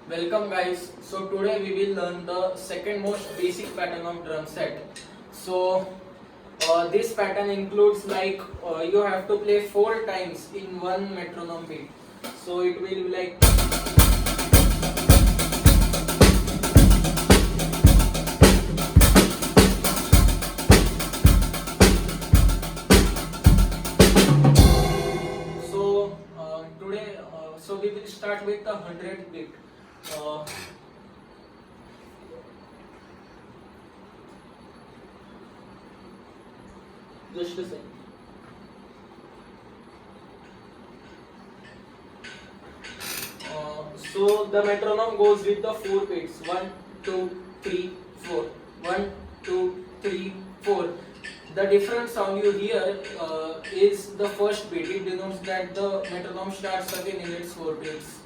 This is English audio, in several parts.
Welcome guys. So today we will learn the second most basic pattern of drum set. So this pattern includes you have to play 4 times in one metronome beat. So it will be like so we will start with the 100th beat. Uh, just a second. So the metronome goes with the 4 beats: 1, 2, 3, 4. 1, 2, 3, 4. The different sound you hear is the first beat. It denotes that the metronome starts again in its 4 beats.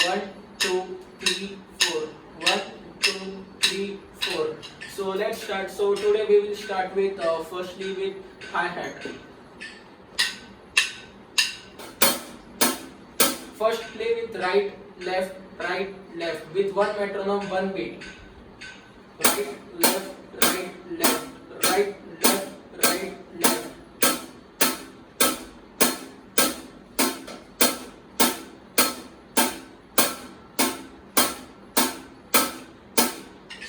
1, 2, 3, 4. 1, 2, 3, 4. So let's start. So today we will start with firstly with hi-hat. First play with right, left, with one metronome, one beat. Right, left, right, left.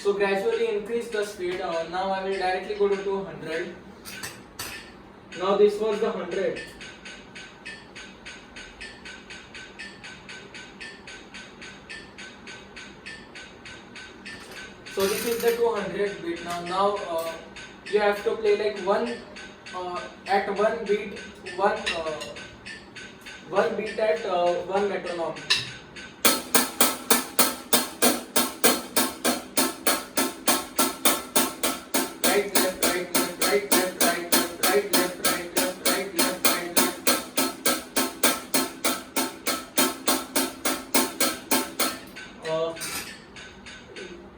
So gradually increase the speed. Now I will directly go to 200. Now this was the 100. So this is the 200 beat. Now you have to play like at one beat, one beat at one metronome. Right, left, right, left, right, left, right, left, right, left, right, left, right, left, right, left.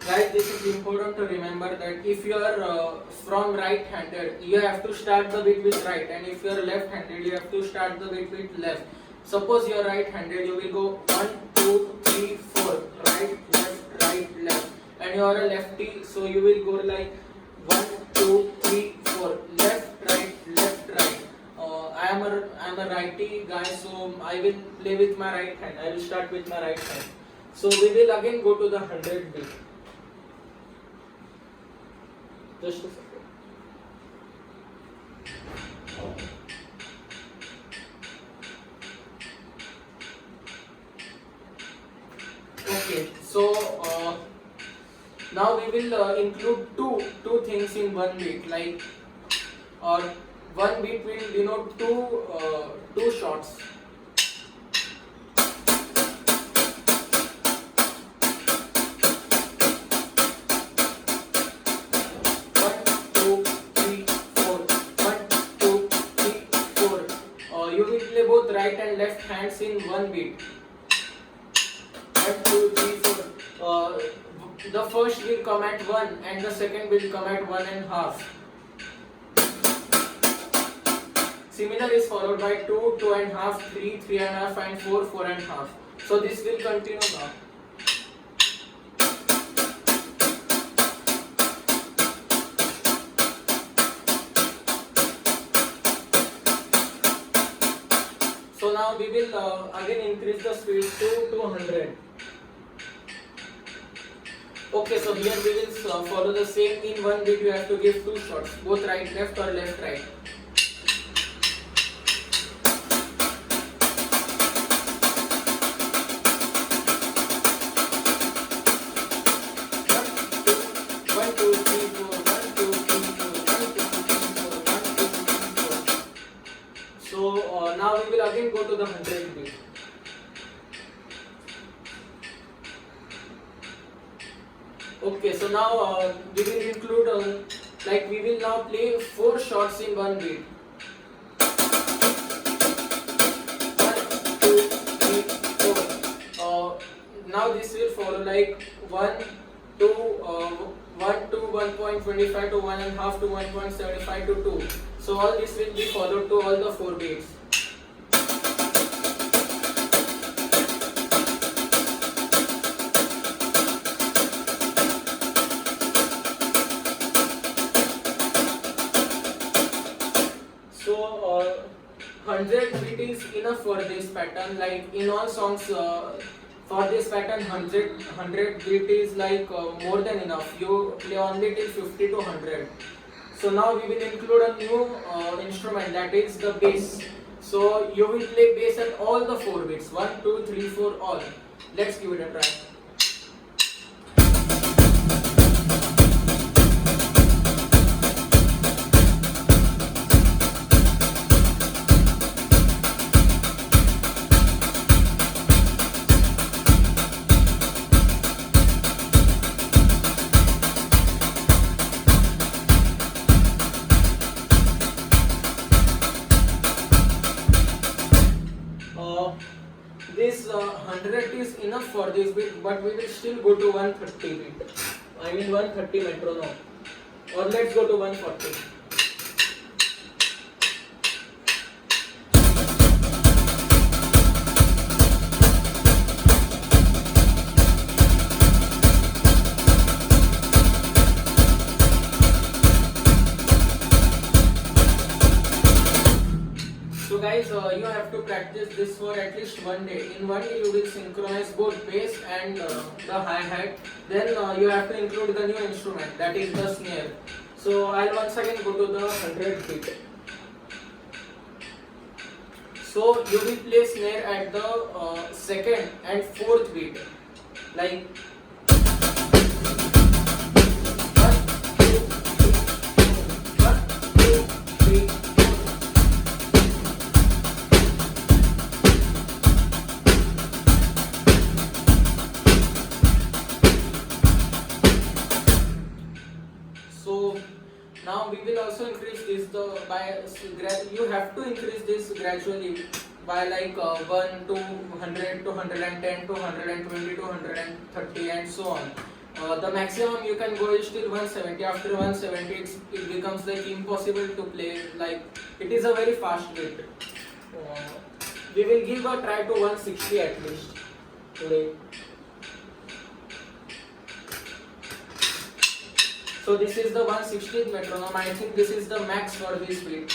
Guys, this is important to remember that if you are from right-handed, you have to start the beat with right, and if you are left-handed, you have to start the beat with left. Suppose you are right-handed, you will go 1, 2, 3, 4, right, left, and you are a lefty, so you will go like 1, 2, 3, 4, left, right. I am a righty guy, so I will play with my right hand. I will start with my right hand. So we will again go to the 100 beat. Just a second. Okay, so now we will include two things in one beat, like or one beat will denote two shots. You will play both right and left hands in one beat. 1, 2, 3, 4. The first will come at 1 and the second will come at 1.5. Similar is followed by 2, 2.5, 3, 3.5 and 4, 4.5. So this will continue now. So now we will again increase the speed to 200. Okay, so here we will follow the same. In one beat you have to give 2 shots, both right, left or left, right. So now we will again go to the 100 beat. Okay, so now we will include we will now play 4 shots in one beat. 1, 2, 3, 4. Now this will follow like 1 to 1.25 to 1.5 to 1.75 to 2. So all this will be followed to all the 4 beats. 100 beat is enough for this pattern. Like in all songs, for this pattern, 100 beat is like more than enough. You play only till 50 to 100. So now we will include a new instrument, that is the bass. So you will play bass at all the 4 beats, 1, 2, 3, 4, all. Let's give it a try. This 100 is enough for this beat, but we will still go to 130 beat. I mean 130 metronome. Or let's go to 140. So guys, you have to practice this for at least 1 day. In 1 day you will synchronize both bass and the hi-hat. Then you have to include the new instrument, that is the snare. So I'll once again go to the 100 beat. So you will play snare at the 2nd and 4th beat. Like 1, 2, 3, 4. So now we will also increase this you have to increase this gradually by like 1 to 100 to 110 to 120 to 130 and so on. The maximum you can go is till 170. After 170 it becomes like impossible to play, like it is a very fast beat. We will give a try to 160 at least today. So this is the 160th metronome. I think this is the max for this beat.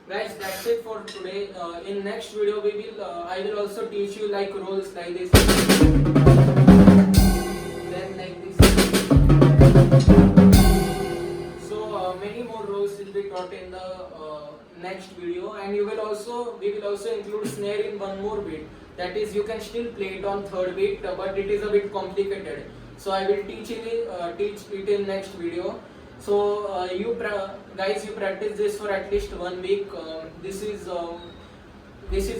Guys, that's it for today. In next video I will also teach you like rolls like this, then like this. So many more rolls will be taught in the next video, and we will also include snare in one more beat. That is, you can still play it on 3rd beat, but it is a bit complicated. So I will teach it in next video. So guys, you practice this for at least 1 week. This is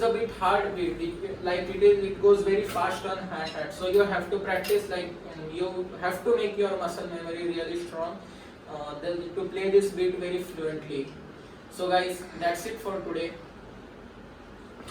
a bit hard beat. It goes very fast on hi-hat. So you have to practice, like you have to make your muscle memory really strong to play this beat very fluently. So guys, that's it for today.